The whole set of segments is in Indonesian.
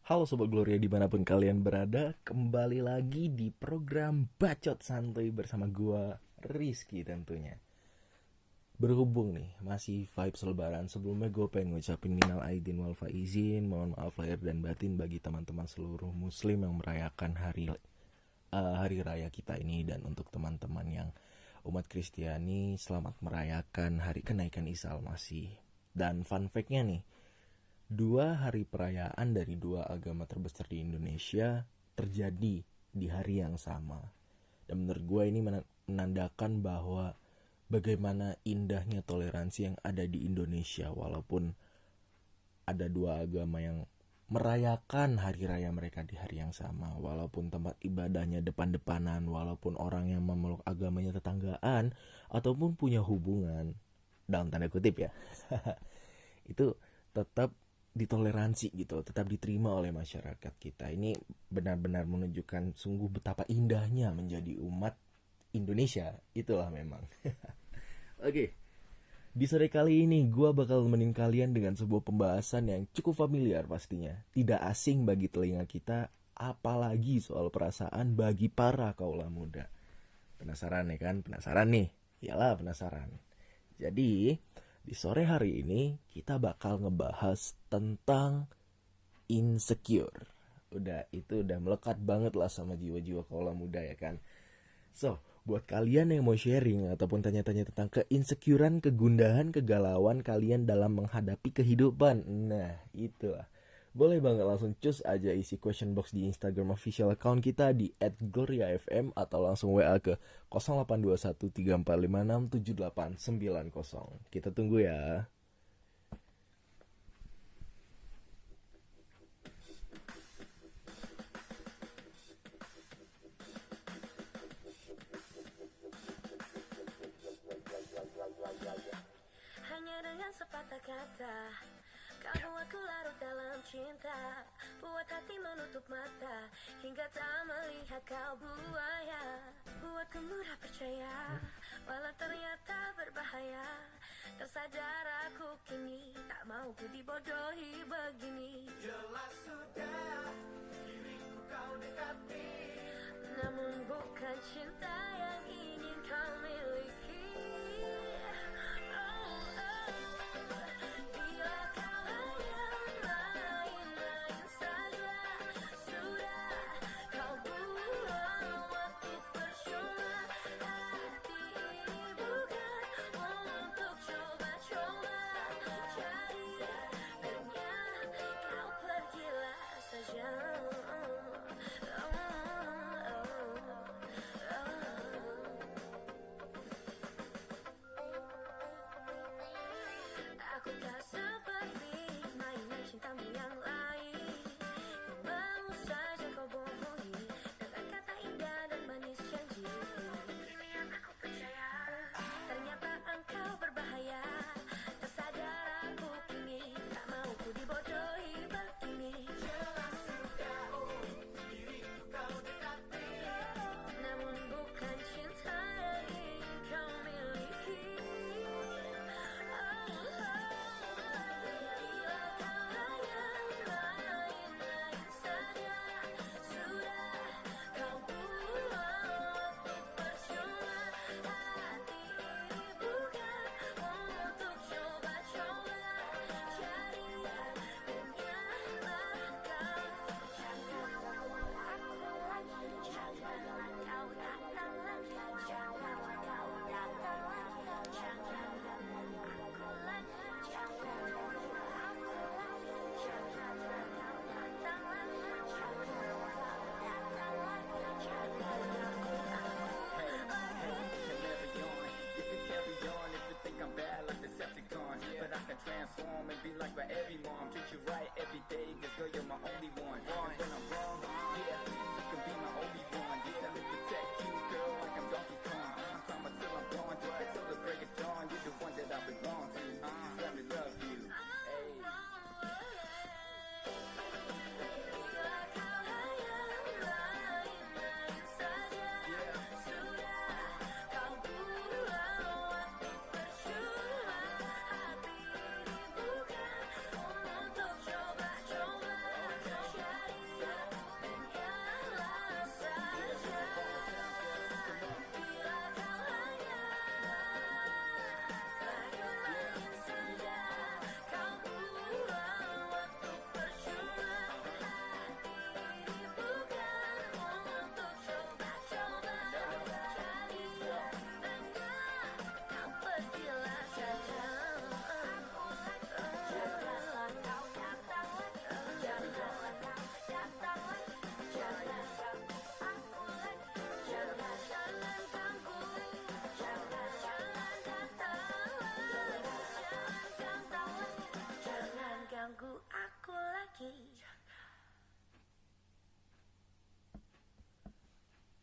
Halo Sobat Gloria dimanapun kalian berada. Kembali lagi di program Bacot Santuy bersama gua Rizky tentunya. Berhubung nih masih vibes lebaran, sebelumnya gue pengen ngucapin minal aidin wal faizin, mohon maaf lahir dan batin bagi teman-teman seluruh muslim yang merayakan hari raya kita ini. Dan untuk teman-teman yang umat Kristiani, selamat merayakan hari kenaikan Isa Al-Masih. Dan fun fact-nya nih, dua hari perayaan dari dua agama terbesar di Indonesia terjadi di hari yang sama. Dan menurut gue ini menandakan bahwa bagaimana indahnya toleransi yang ada di Indonesia. Walaupun ada dua agama yang merayakan hari raya mereka di hari yang sama, walaupun tempat ibadahnya depan-depanan, walaupun orang yang memeluk agamanya tetanggaan, ataupun punya hubungan dalam tanda kutip ya, itu tetap ditoleransi gitu, tetap diterima oleh masyarakat kita. Ini benar-benar menunjukkan sungguh betapa indahnya menjadi umat Indonesia. Itulah memang. Oke, di sore kali ini gue bakal nemenin kalian dengan sebuah pembahasan yang cukup familiar pastinya. Tidak asing bagi telinga kita, apalagi soal perasaan bagi para kaula muda. Penasaran ya kan? Penasaran nih? Iyalah penasaran. Jadi, di sore hari ini kita bakal ngebahas tentang insecure. Itu udah melekat banget lah sama jiwa-jiwa kaula muda ya kan. So, buat kalian yang mau sharing ataupun tanya-tanya tentang keinsecurean, kegundahan, kegalauan kalian dalam menghadapi kehidupan, nah itulah, boleh banget langsung cus aja isi question box di Instagram official account kita di @gloriafm atau langsung WA ke 082134567890. Kita tunggu ya. Hanya dengan sepatah kata kau buatku larut dalam cinta, buat hati menutup mata hingga tak melihat kau buaya. Buatku mudah percaya walau ternyata berbahaya. Tersadar aku kini tak mau ku dibodohi begini. Jelas sudah diriku kau dekati, namun bukan cinta yang ingin kau miliki. Aku tak seperti mainan cintamu yang lain, yang baru saja kau bohongi dengan kata indah dan manis janji. Ini yang aku percaya, ternyata engkau berbahaya. Tersadar aku kini tak mau ku dibodohi begini. Jelas sudah diriku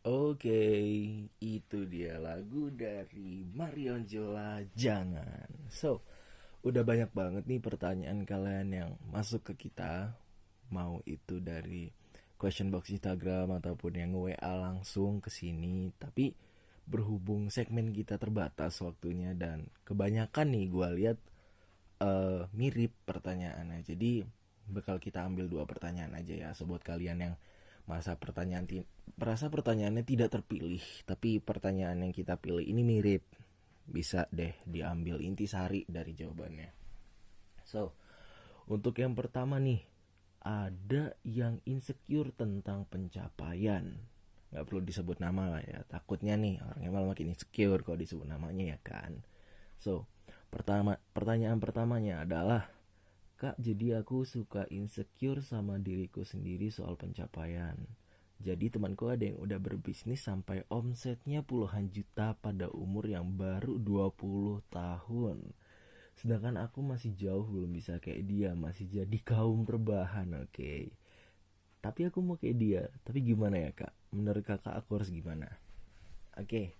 Oke, itu dia lagu dari Marion Jola, Jangan. So, udah banyak banget nih pertanyaan kalian yang masuk ke kita. Mau itu dari question box Instagram ataupun yang WA langsung ke sini. Tapi berhubung segmen kita terbatas waktunya dan kebanyakan nih gue lihat mirip pertanyaannya. Jadi bakal kita ambil 2 pertanyaan aja ya. So buat kalian yang merasa pertanyaannya tidak terpilih, tapi pertanyaan yang kita pilih ini mirip, bisa deh diambil intisari dari jawabannya. So, untuk yang pertama nih, ada yang insecure tentang pencapaian. Gak perlu disebut nama lah ya, takutnya nih orangnya malah makin insecure kalau disebut namanya ya kan. So, pertanyaan pertamanya adalah, Kak, jadi aku suka insecure sama diriku sendiri soal pencapaian. Jadi temanku ada yang udah berbisnis sampai omsetnya puluhan juta pada umur yang baru 20 tahun. Sedangkan aku masih jauh belum bisa kayak dia, masih jadi kaum rebahan, oke. Tapi aku mau kayak dia, tapi gimana ya kak? Menurut kakak aku harus gimana? Oke,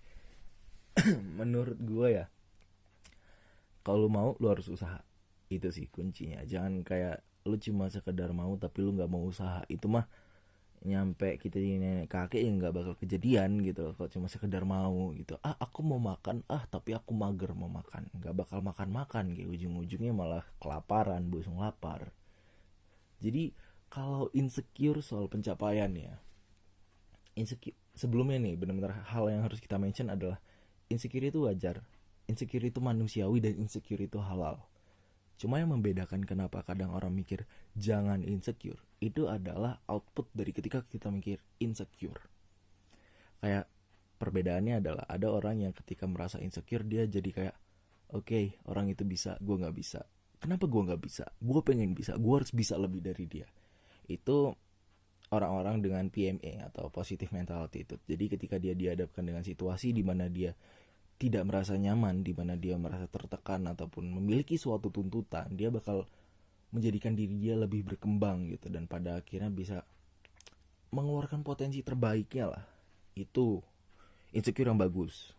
menurut gue ya, kalau mau lu harus usaha. Itu sih kuncinya. Jangan kayak lu cuma sekedar mau tapi lu nggak mau usaha. Itu mah nyampe kita ini nenek kakek yang nggak bakal kejadian gitu loh. Kalau cuma sekedar mau gitu. Aku mau makan. Tapi aku mager mau makan. Nggak bakal makan gitu. Ujung-ujungnya malah kelaparan, busung lapar. Jadi kalau insecure soal pencapaian ya. Insecure sebelumnya nih benar-benar hal yang harus kita mention adalah insecure itu wajar. Insecure itu manusiawi dan insecure itu halal. Cuma yang membedakan kenapa kadang orang mikir jangan insecure, itu adalah output dari ketika kita mikir insecure. Kayak perbedaannya adalah ada orang yang ketika merasa insecure dia jadi kayak oke, orang itu bisa, gue gak bisa. Kenapa gue gak bisa? Gue pengen bisa, gue harus bisa lebih dari dia. Itu orang-orang dengan PMA atau positive mental attitude. Jadi ketika dia dihadapkan dengan situasi di mana dia tidak merasa nyaman, di mana dia merasa tertekan ataupun memiliki suatu tuntutan, dia bakal menjadikan diri dia lebih berkembang gitu dan pada akhirnya bisa mengeluarkan potensi terbaiknya lah. Itu insecure yang bagus.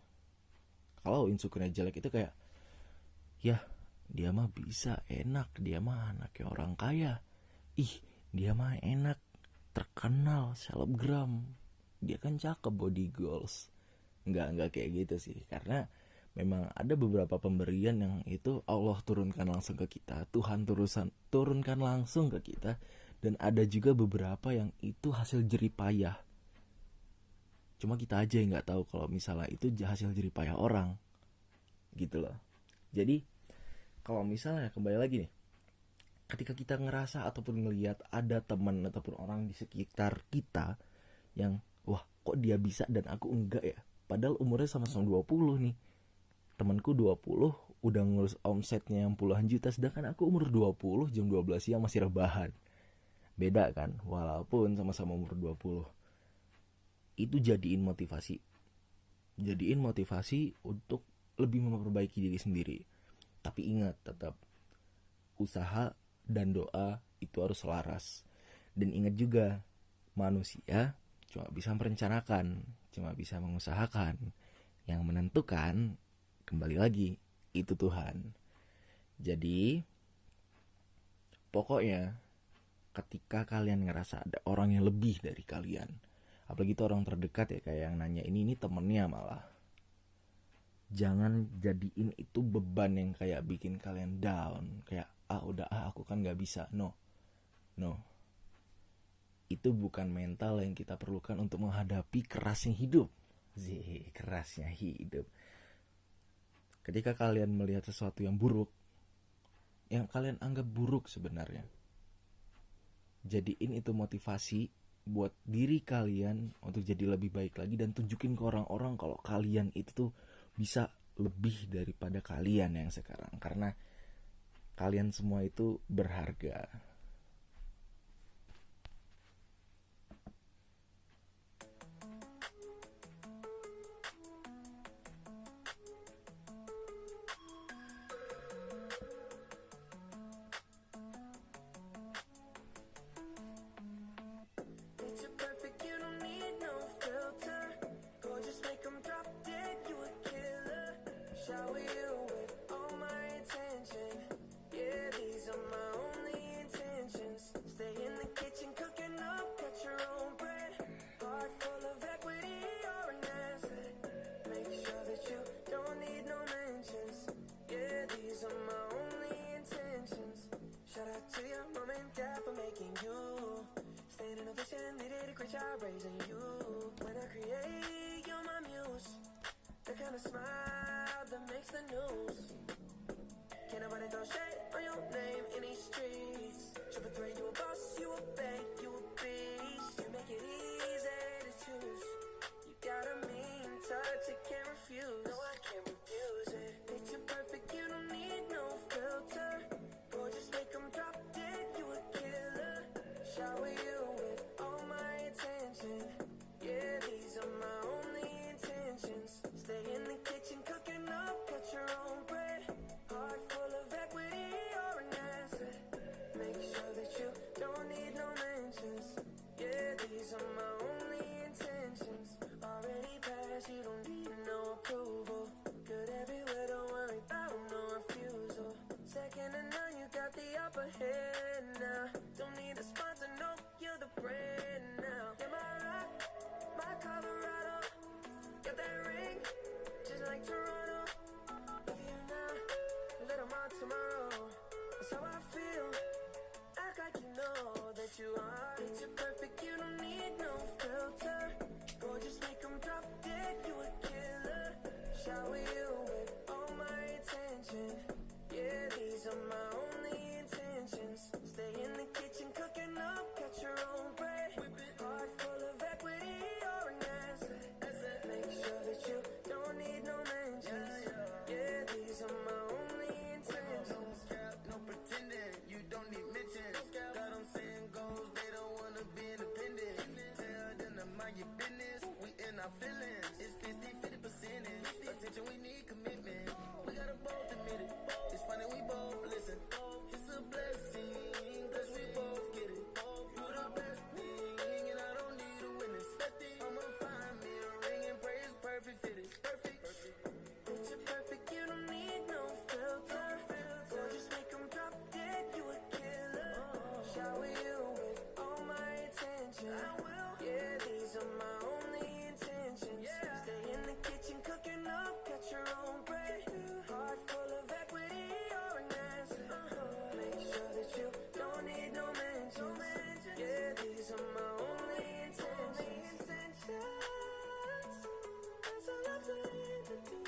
Kalau insecure yang jelek itu kayak ya dia mah bisa, enak, dia mah anaknya orang kaya, dia mah enak, terkenal, selebgram, dia kan cakep, body goals. Enggak kayak gitu sih, karena memang ada beberapa pemberian yang itu Allah turunkan langsung ke kita, Tuhan turunkan langsung ke kita, dan ada juga beberapa yang itu hasil jeripayah. Cuma kita aja yang nggak tahu kalau misalnya itu hasil jeripayah orang, gitu loh. Jadi kalau misalnya kembali lagi nih, ketika kita ngerasa ataupun ngelihat ada teman ataupun orang di sekitar kita yang wah kok dia bisa dan aku enggak ya, padahal umurnya sama-sama 20 nih. Temanku 20 udah ngurus omsetnya yang puluhan juta, sedangkan aku umur 20 jam 12 siang masih rebahan. Beda kan, walaupun sama-sama umur 20. Itu jadiin motivasi. Jadiin motivasi untuk lebih memperbaiki diri sendiri. Tapi ingat tetap usaha dan doa itu harus selaras. Dan ingat juga manusia cuma bisa merencanakan, cuma bisa mengusahakan. Yang menentukan kembali lagi itu Tuhan. Jadi pokoknya ketika kalian ngerasa ada orang yang lebih dari kalian, apalagi itu orang terdekat ya, kayak yang nanya ini temennya malah, jangan jadiin itu beban yang kayak bikin kalian down, kayak aku kan gak bisa. No, itu bukan mental yang kita perlukan untuk menghadapi kerasnya hidup. Kerasnya hidup. Ketika kalian melihat sesuatu yang buruk, yang kalian anggap buruk sebenarnya, jadiin itu motivasi buat diri kalian untuk jadi lebih baik lagi, dan tunjukin ke orang-orang kalau kalian itu tuh bisa lebih daripada kalian yang sekarang, karena kalian semua itu berharga. Picture perfect, you don't need no filter. shower you with all my attention. Yeah, these are my only intentions. Stay in the kitchen cooking up, cut your own bread. Heart full of equity, you're an asset. Make sure that you don't need no mentions. Yeah, these are my only intentions. Shout out to your mom and dad for making you. Staying in a vision, they did a great job raising you. When I create, you're my muse. The kind of smile that makes the news. Can't nobody throw shade on your name in these streets. Triple threat, you a boss, you a bank, you a beast. You make it easy to choose. You got a mean touch, I can't refuse. No, I can't refuse it. Picture perfect, you don't need no filter. Or just make them drop dead, you a killer. Shower you with all my attention. Yeah, these are my only intentions. Stay in the kitchen cooking up, cut your own bread. Heart full of equity, you're an asset. Make sure that you don't need no mentions. Yeah, these are my only intentions. Already passed, you don't need no approval. Good everywhere, don't worry about no refusal. Second to none, you got the upper hand now. Don't need a sponsor, no, you're the brand now. You're my rock, my Colorado. Got that ring, just like Toronto. Love you now, little more tomorrow. That's how I feel. Act like you know that you are. Picture perfect, you don't need no filter. Gorgeous, make them drop dead, you a killer. Shower you with all my attention. Yeah, these are my only intentions. Stay in the kitchen cooking up, cut your own bread. Heart full of equity, you're an asset. Make sure that you don't need no mentions. Yeah, these are my only intentions. No pretending, you don't need mentions. Got them saying goals, they don't wanna be independent. Tell them to mind your business, we in our feelings. It's 50 percentage. Attention, we need commitment. We gotta both admit it. It's funny, we both listen. It's a blessing, cause we both get it. You the best thing, and I don't need a witness. I'ma find me a ring and pray it's perfect fit. It's perfect. Picture perfect, you don't need no filter. Gorgeous, make them drop dead, you a killer. Shower you with all my attention. Yeah, these are my only intentions. Stay in the kitchen cooking up, cut your own bread. Heart full of equity, you're an asset. Make sure that you don't need no mentions. Yeah, these are my only intentions. That's all I'm trying to do.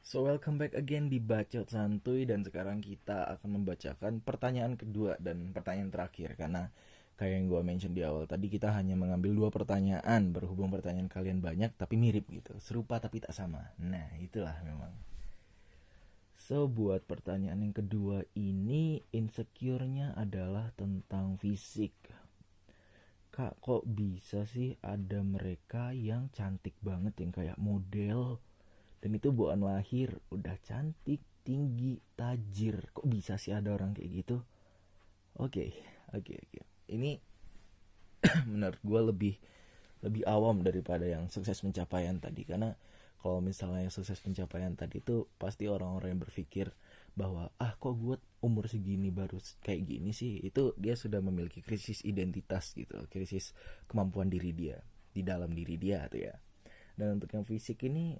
So welcome back again di Bacot Santuy, dan sekarang kita akan membacakan pertanyaan kedua dan pertanyaan terakhir. Karena kayak yang gue mention di awal tadi, kita hanya mengambil 2 pertanyaan. Berhubung pertanyaan kalian banyak tapi mirip gitu, serupa tapi tak sama. Nah itulah memang. So buat pertanyaan yang kedua ini, insecure-nya adalah tentang fisik. Kak, kok bisa sih ada mereka yang cantik banget, yang kayak model, dan itu bawaan lahir udah cantik, tinggi, tajir. Kok bisa sih ada orang kayak gitu? Oke. Ini menurut gue lebih awam daripada yang sukses pencapaian tadi. Karena kalau misalnya yang sukses pencapaian tadi itu pasti orang-orang yang berpikir bahwa kok gue umur segini baru kayak gini sih. Itu dia sudah memiliki krisis identitas gitu, krisis kemampuan diri dia di dalam diri dia tuh ya. Dan untuk yang fisik ini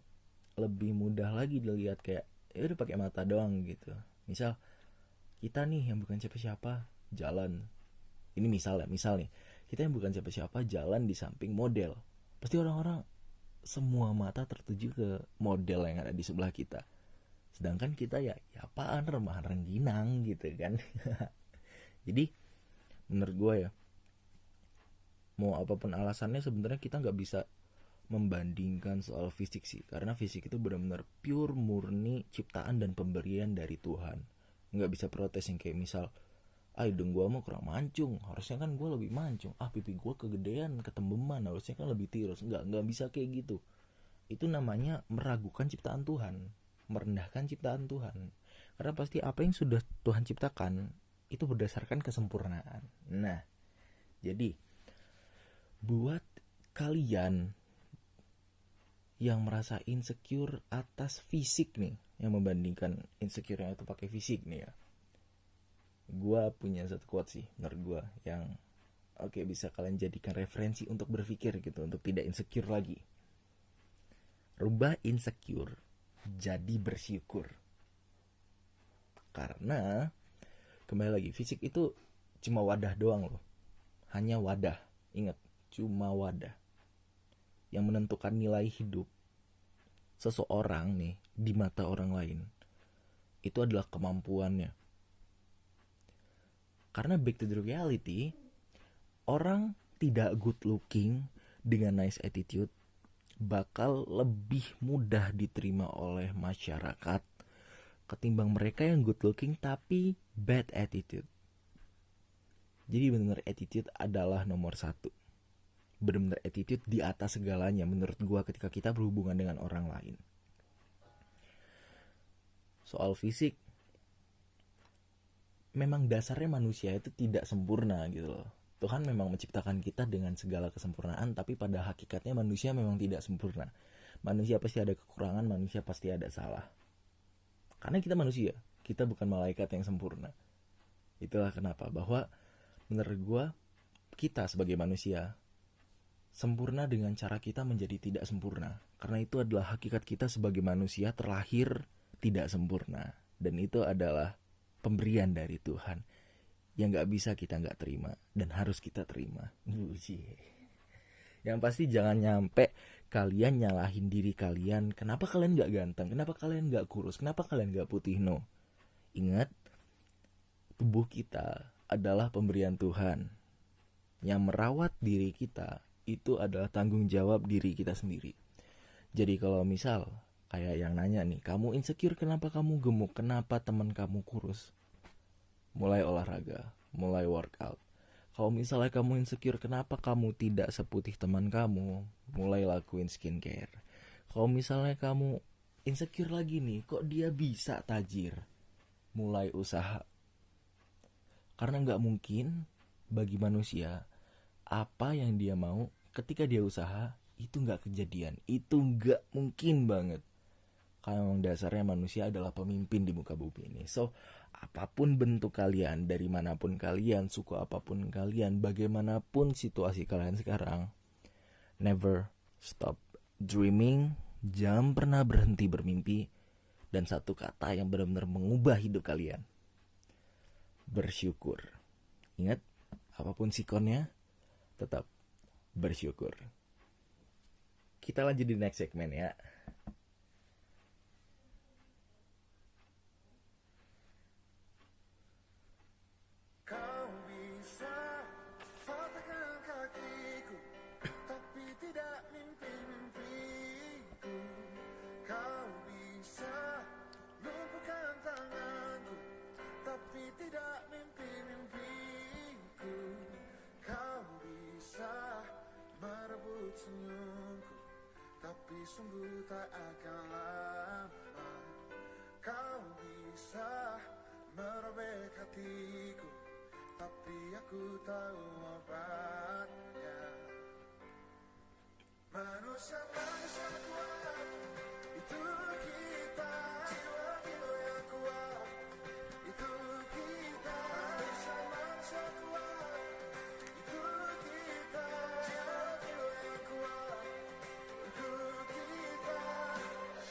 lebih mudah lagi dilihat, kayak ya udah pakai mata doang gitu. Misal kita nih yang bukan siapa-siapa jalan, ini misal nih, kita yang bukan siapa-siapa jalan di samping model, pasti orang-orang semua mata tertuju ke model yang ada di sebelah kita. Sedangkan kita ya apaan, remahan rengginang gitu kan. Jadi menurut gue ya, mau apapun alasannya sebenarnya kita nggak bisa membandingkan soal fisik sih, karena fisik itu benar-benar pure murni ciptaan dan pemberian dari Tuhan. Nggak bisa protes yang kayak misal, hidung gue mah kurang mancung, harusnya kan gue lebih mancung, pipi gue kegedean, ketembeman, harusnya kan lebih tirus. Nggak bisa kayak gitu. itu namanya meragukan ciptaan Tuhan, merendahkan ciptaan Tuhan. Karena pasti apa yang sudah Tuhan ciptakan itu berdasarkan kesempurnaan. Nah, jadi buat kalian yang merasa insecure atas fisik nih, yang membandingkan insecure yang itu pakai fisik nih ya, gue punya satu quote sih menurut gue yang oke, bisa kalian jadikan referensi untuk berpikir gitu, untuk tidak insecure lagi. Rubah insecure jadi bersyukur. Karena kembali lagi, fisik itu cuma wadah doang loh. Hanya wadah. Ingat, cuma wadah. Yang menentukan nilai hidup seseorang nih di mata orang lain itu adalah kemampuannya. Karena back to the reality, orang tidak good looking dengan nice attitude bakal lebih mudah diterima oleh masyarakat ketimbang mereka yang good looking tapi bad attitude. Jadi benar-benar attitude adalah nomor satu. Benar-benar attitude di atas segalanya menurut gua ketika kita berhubungan dengan orang lain. Soal fisik, memang dasarnya manusia itu tidak sempurna gitu loh. Tuhan memang menciptakan kita dengan segala kesempurnaan, tapi pada hakikatnya manusia memang tidak sempurna. Manusia pasti ada kekurangan, manusia pasti ada salah. Karena kita manusia, kita bukan malaikat yang sempurna. Itulah kenapa bahwa menurut gue, kita sebagai manusia sempurna dengan cara kita menjadi tidak sempurna. Karena itu adalah hakikat kita sebagai manusia terlahir tidak sempurna. Dan itu adalah pemberian dari Tuhan yang gak bisa kita gak terima dan harus kita terima. Yang pasti jangan nyampe kalian nyalahin diri kalian. Kenapa kalian gak ganteng? Kenapa kalian gak kurus? Kenapa kalian gak putih? No. Ingat, tubuh kita adalah pemberian Tuhan. Yang merawat diri kita itu adalah tanggung jawab diri kita sendiri. Jadi kalau misal kayak yang nanya nih, kamu insecure kenapa kamu gemuk? Kenapa teman kamu kurus? Mulai olahraga, mulai workout. Kalau misalnya kamu insecure kenapa kamu tidak seputih teman kamu, mulai lakuin skincare. Kalau misalnya kamu insecure lagi nih, kok dia bisa tajir, mulai usaha. Karena gak mungkin bagi manusia apa yang dia mau ketika dia usaha itu gak kejadian. Itu gak mungkin banget. Karena memang dasarnya manusia adalah pemimpin di muka bumi ini. So, apapun bentuk kalian, dari manapun kalian, suku apapun kalian, bagaimanapun situasi kalian sekarang, never stop dreaming. Jangan pernah berhenti bermimpi. Dan satu kata yang benar-benar mengubah hidup kalian, bersyukur. Ingat, apapun sikonnya, tetap bersyukur. Kita lanjut di next segmen ya. Kau bisa patahkan kakiku, tapi tidak mimpi-mimpiku. Kau bisa lumpuhkan tanganku, tapi tidak mimpi-mimpiku. Kau bisa merebut senyumku, tapi sungguh tak akan lama. Kau bisa merobek hatiku, tapi aku tahu obatnya. Manusia kuat, itu kita. Jiwa-jiwa yang kuat, itu kita. Manusia kuat, itu kita. Jiwa-jiwa yang kuat, itu kita.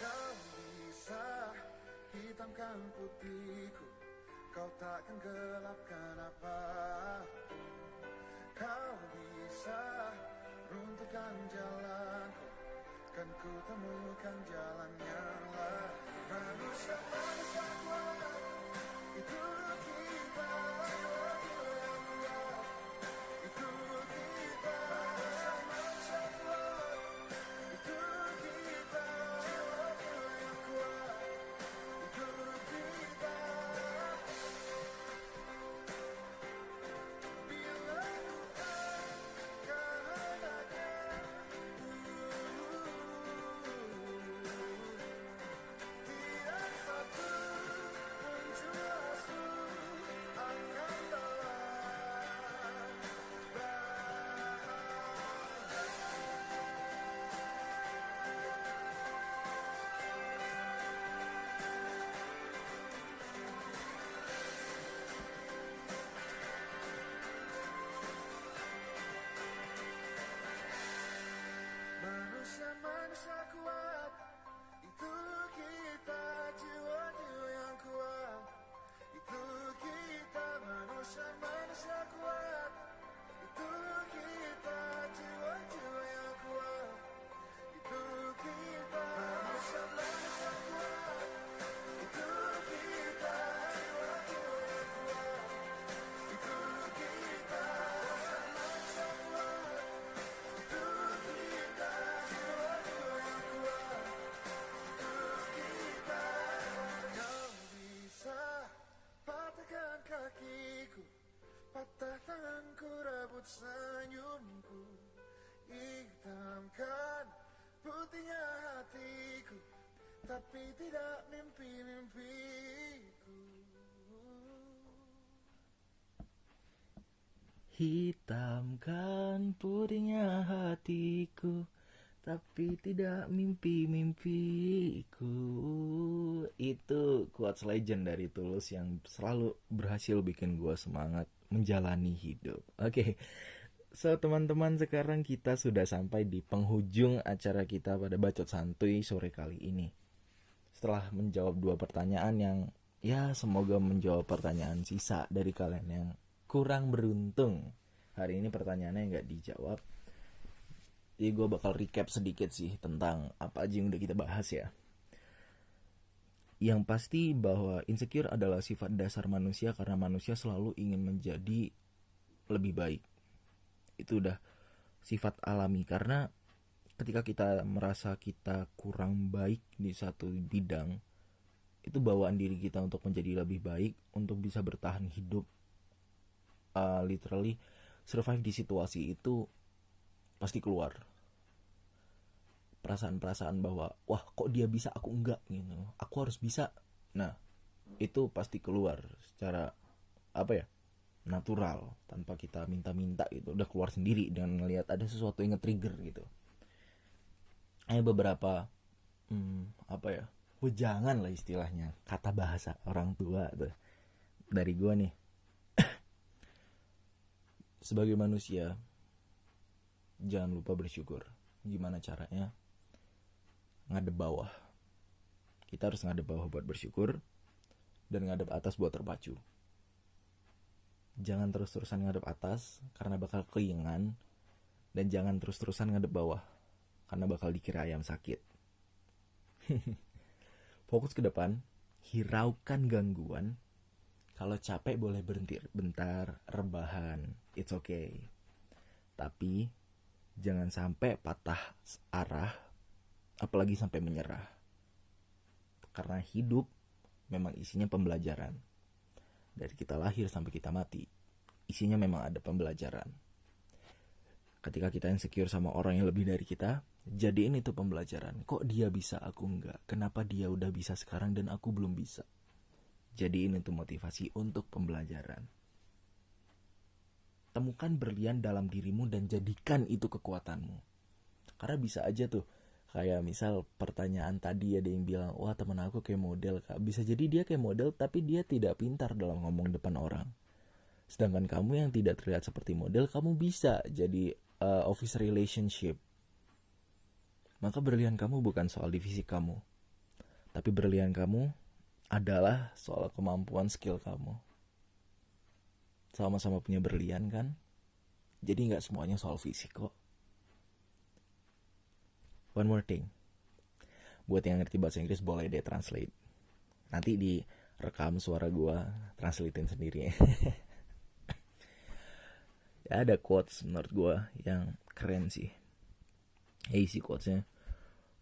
Kau bisa hitamkan putihku, kau takkan gelapkan apa-apa. Kau bisa runtuhkan jalanku, kan ku temukan jalan yang lain. Manusia kuat, itu kita. Jiwa-jiwa yang kuat, itu kita. Manusia kuat, itu kita. Jiwa-jiwa yang kuat, itu kita. raut senyumku, hitamkan putihnya hatiku, tapi tidak mimpi-mimpiku. Hitamkan putihnya hatiku, tapi tidak mimpi-mimpiku. Itu quotes legend dari Tulus yang selalu berhasil bikin gue semangat menjalani hidup. Oke, so teman-teman, sekarang kita sudah sampai di penghujung acara kita pada Bacot Santuy sore kali ini. Setelah menjawab 2 pertanyaan yang ya semoga menjawab pertanyaan sisa dari kalian yang kurang beruntung. Hari ini pertanyaannya nggak dijawab. Jadi gue bakal recap sedikit sih tentang apa aja yang udah kita bahas ya. Yang pasti bahwa insecure adalah sifat dasar manusia karena manusia selalu ingin menjadi lebih baik. Itu udah sifat alami, karena ketika kita merasa kita kurang baik di satu bidang, itu bawaan diri kita untuk menjadi lebih baik, untuk bisa bertahan hidup, literally survive di situasi itu pasti keluar. Perasaan-perasaan bahwa wah kok dia bisa aku enggak gitu, aku harus bisa. Nah itu pasti keluar secara natural, tanpa kita minta-minta gitu, udah keluar sendiri dengan ngelihat ada sesuatu yang nge-trigger gitu. Ada beberapa wejangan lah istilahnya, kata bahasa orang tua tuh dari gua nih. Sebagai manusia, jangan lupa bersyukur. Gimana caranya? Ngadep bawah. Kita harus ngadep bawah buat bersyukur, dan ngadep atas buat terpacu. Jangan terus-terusan ngadep atas karena bakal keingan, dan jangan terus-terusan ngadep bawah karena bakal dikira ayam sakit. Fokus ke depan, hiraukan gangguan. Kalau capek boleh berhenti bentar, rebahan, it's okay. Tapi jangan sampai patah arah, apalagi sampai menyerah. Karena hidup memang isinya pembelajaran. Dari kita lahir sampai kita mati, isinya memang ada pembelajaran. Ketika kita insecure sama orang yang lebih dari kita, jadiin itu pembelajaran. Kok dia bisa, aku enggak? Kenapa dia udah bisa sekarang dan aku belum bisa? Jadiin itu motivasi untuk pembelajaran. Temukan berlian dalam dirimu dan jadikan itu kekuatanmu. Karena bisa aja tuh, kayak misal pertanyaan tadi ada yang bilang, wah temen aku kayak model kak. Bisa jadi dia kayak model tapi dia tidak pintar dalam ngomong depan orang. Sedangkan kamu yang tidak terlihat seperti model, kamu bisa jadi office relationship. Maka berlian kamu bukan soal divisi kamu, tapi berlian kamu adalah soal kemampuan skill kamu. Sama-sama punya berlian kan, jadi gak semuanya soal fisik kok. One more thing, buat yang ngerti bahasa Inggris boleh deh translate. Nanti direkam suara gue, translatein sendiri ya. Ya ada quotes menurut gue yang keren sih. Isi quotesnya,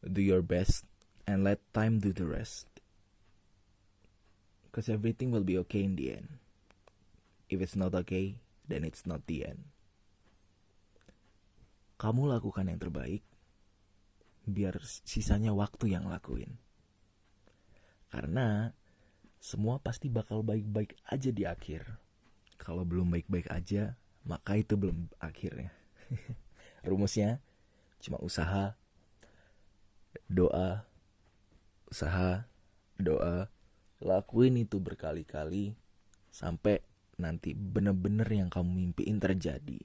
do your best and let time do the rest. Cause everything will be okay in the end. If it's not okay, then it's not the end. Kamu lakukan yang terbaik, biar sisanya waktu yang lakuin. Karena semua pasti bakal baik-baik aja di akhir. Kalau belum baik-baik aja, maka itu belum akhirnya. Rumusnya cuma usaha, doa, usaha, doa. Lakuin itu berkali-kali sampai nanti bener-bener yang kamu mimpiin terjadi.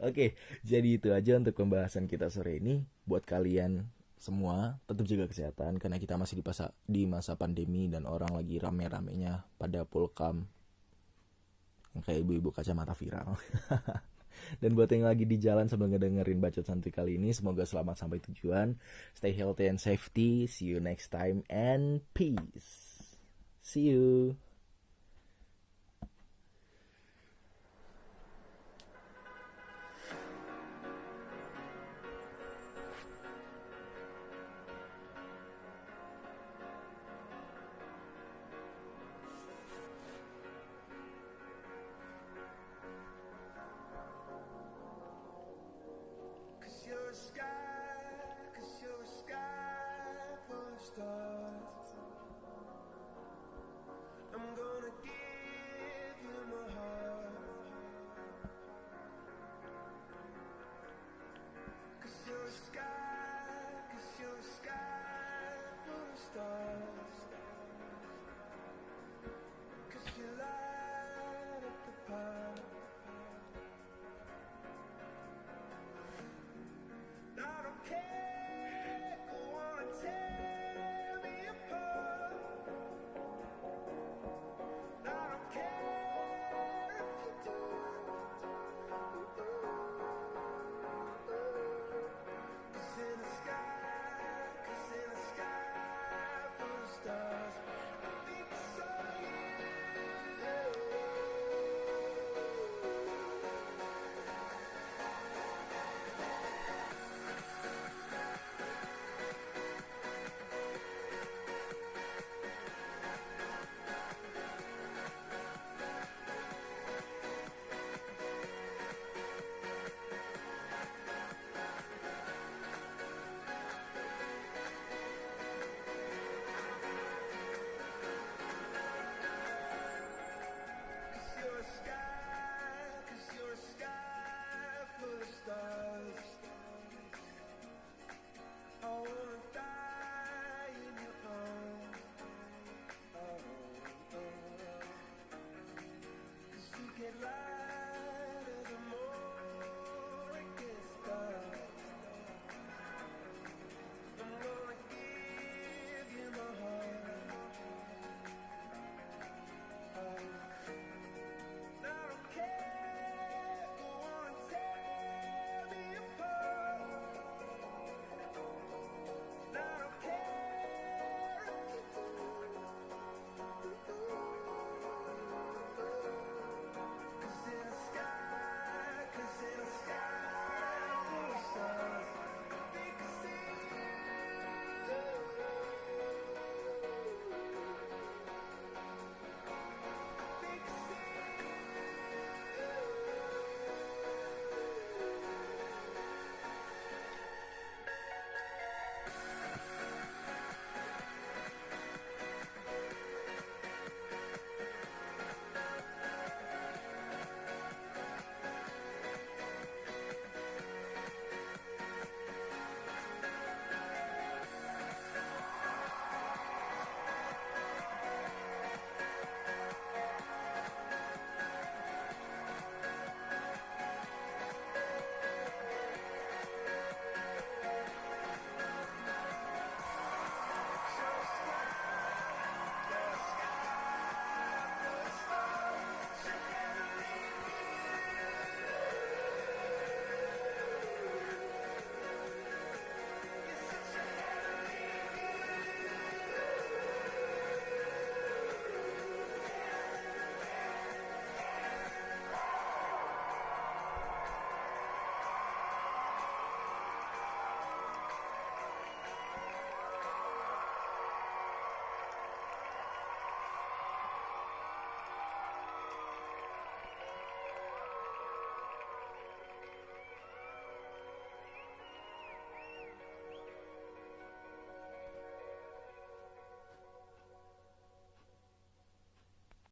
Oke, jadi itu aja untuk pembahasan kita sore ini. Buat kalian semua, tetap jaga kesehatan karena kita masih di masa pandemi dan orang lagi rame-ramenya pada pulkam yang kayak ibu-ibu kacamata viral. Dan buat yang lagi di jalan sambil ngedengerin Bacot Santuy kali ini, semoga selamat sampai tujuan. Stay healthy and safety. See you next time and peace. See you.